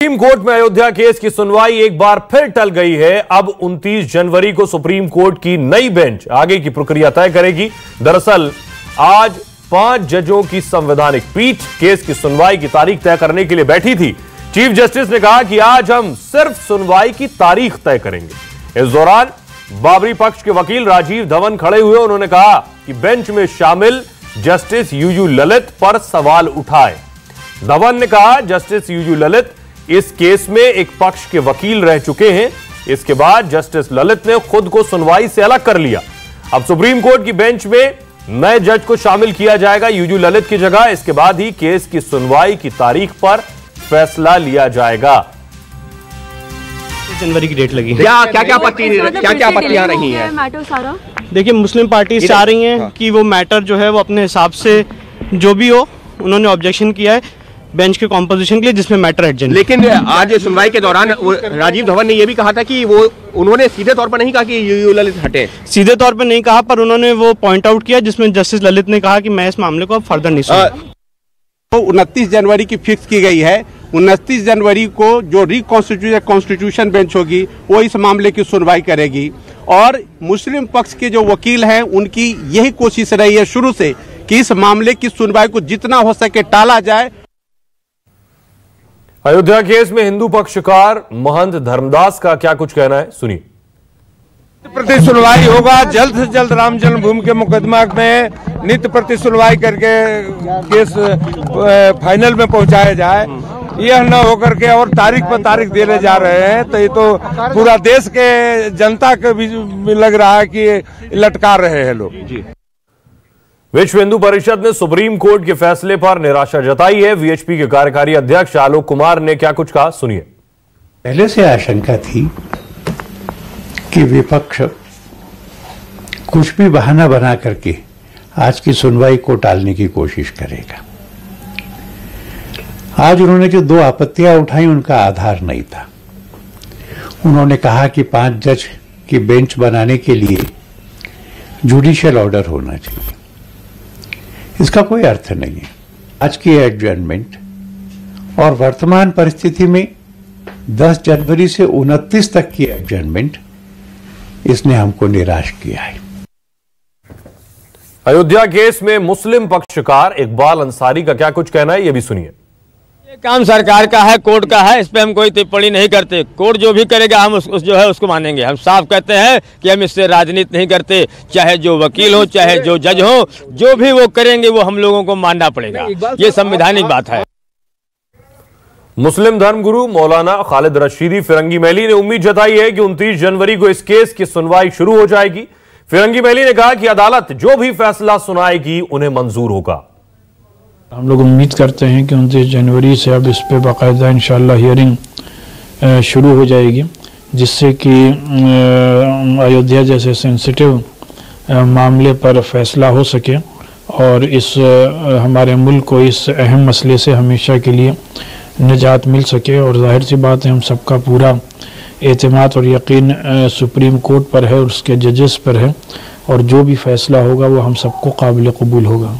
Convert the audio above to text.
Supreme court में Ayodhya case की सुनवाई एक बार फिर टल गई है। अब 29 जनवरी को सुप्रीम कोर्ट की नई बेंच आगे की प्रक्रिया तय करेगी। दरअसल आज 5 जजों की संवैधानिक पीठ केस की सुनवाई की तारीख तय करने के लिए बैठी थी। चीफ जस्टिस ने कहा कि आज हम सिर्फ सुनवाई की तारीख तय करेंगे। इस दौरान बाबरी पक्ष के वकील राजीव धवन खड़े हुए। उन्होंने कहा कि बेंच में शामिल जस्टिस यूयू ललित पर सवाल उठाए। धवन ने कहा जस्टिस यूयू ललित इस केस में एक पक्ष के वकील रह चुके हैं। इसके बाद जस्टिस ललित ने खुद को सुनवाई से अलग कर लिया। अब सुप्रीम कोर्ट की बेंच में नए जज को शामिल किया जाएगा यूयू ललित की जगह। इसके बाद ही केस की सुनवाई की तारीख पर फैसला लिया जाएगा। जनवरी की डेट लगी। क्या आपत्तियां रही हैं? मैटर सारा देखिए, मुस्लिम पार्टी चाह रही हैं कि वो मैटर जो है वो अपने हिसाब से जो भी हो, उन्होंने ऑब्जेक्शन किया है बेंच के कॉम्पोजिशन के लिए जिसमें मैटर एडजेंट। लेकिन आज सुनवाई के दौरान राजीव धवन ने यह भी कहा था कि उन्होंने सीधे तौर पर नहीं कहा कि यूयू ललित हटे। सीधे तौर पर नहीं कहा, पर उन्होंने वो पॉइंट आउट किया जिसमें जस्टिस ललित ने कहा कि मैं इस मामले को अब फर्दर नहीं सुनूंगा। 29 जनवरी की फिक्स की गई है। 29 जनवरी को जो कॉन्स्टिट्यूशन बेंच होगी वो इस मामले की सुनवाई करेगी और मुस्लिम पक्ष के जो वकील हैं उनकी यही कोशिश रही है शुरू से कि इस मामले की सुनवाई को जितना हो सके टाला जाए। अयोध्या केस में हिंदू पक्षकार महंत धर्मदास का क्या कुछ कहना है, सुनिए। प्रति सुनवाई होगा, जल्द से जल्द राम जन्मभूमि के मुकदमा में नित्य प्रति सुनवाई करके केस फाइनल में पहुंचाया जाए। यह न होकर के और तारीख पर तारीख देने जा रहे हैं तो ये तो पूरा देश के जनता को भी लग रहा है कि लटका रहे हैं लोग। विश्व हिंदू परिषद ने सुप्रीम कोर्ट के फैसले पर निराशा जताई है। वीएचपी के कार्यकारी अध्यक्ष आलोक कुमार ने क्या कुछ कहा, सुनिए। पहले से आशंका थी कि विपक्ष कुछ भी बहाना बना करके आज की सुनवाई को टालने की कोशिश करेगा। आज उन्होंने जो 2 आपत्तियां उठाई उनका आधार नहीं था। उन्होंने कहा कि 5 जज की बेंच बनाने के लिए जुडिशियल ऑर्डर होना चाहिए। इसका कोई अर्थ नहीं है। आज की एडजर्नमेंट और वर्तमान परिस्थिति में 10 जनवरी से 29 तक की एडजर्नमेंट इसने हमको निराश किया है। अयोध्या केस में मुस्लिम पक्षकार इकबाल अंसारी का क्या कुछ कहना है, यह भी सुनिए। ये काम सरकार का है, कोर्ट का है, इस पे हम कोई टिप्पणी नहीं करते। कोर्ट जो भी करेगा हम उस जो है उसको मानेंगे। हम साफ कहते हैं कि हम इससे राजनीति नहीं करते। चाहे जो वकील हो, चाहे जो जज हो, जो भी वो करेंगे वो हम लोगों को मानना पड़ेगा। ये संवैधानिक बात है। मुस्लिम धर्मगुरु मौलाना खालिद रशीदी फिरंगी मैली ने उम्मीद जताई है कि 29 जनवरी को इस केस की सुनवाई शुरू हो जाएगी। फिरंगी मैली ने कहा कि अदालत जो भी फैसला सुनाएगी उन्हें मंजूर होगा। हम लोग उम्मीद करते हैं कि 29 जनवरी से अब इस पे बाकायदा इंशाअल्लाह हियरिंग शुरू हो जाएगी, जिससे कि अयोध्या जैसे सेंसिटिव मामले पर फैसला हो सके और इस हमारे मुल्क को इस अहम मसले से हमेशा के लिए निजात मिल सके। और जाहिर सी बात है हम सबका पूरा एतमाद और यकीन सुप्रीम कोर्ट पर है और उसके जजेस पर है और जो भी फैसला होगा वो हम सबको काबिल कबूल होगा।